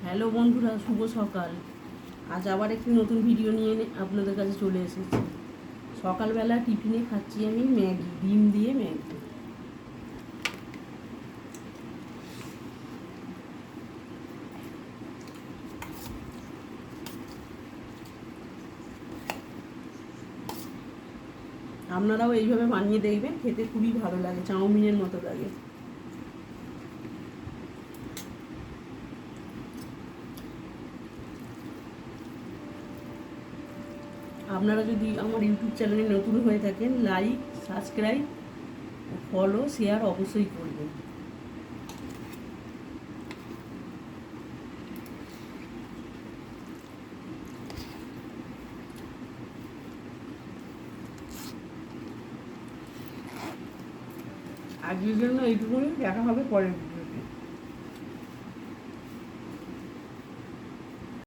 Hello বন্ধুরা, শুভ সকাল। আজ আবার একটি নতুন ভিডিও নিয়ে আপনাদের কাছে চলে এসেছি। সকালবেলা টিফিনে খাচ্ছি আমি ম্যাগি, ডিম দিয়ে ম্যাগি। আপনারাও এইভাবে বানিয়ে দেখবেন, খেতে খুবই ভালো লাগে, চাউমিনের মতো লাগে। আপনারা যদি আমার ইউটিউব চ্যানেলে নতুন হয়ে থাকেন, লাইক, সাবস্ক্রাইব, ফলো, শেয়ার অবশ্যই করবেন। আজকের জন্য এইটুকুনি, দেখা হবে পরের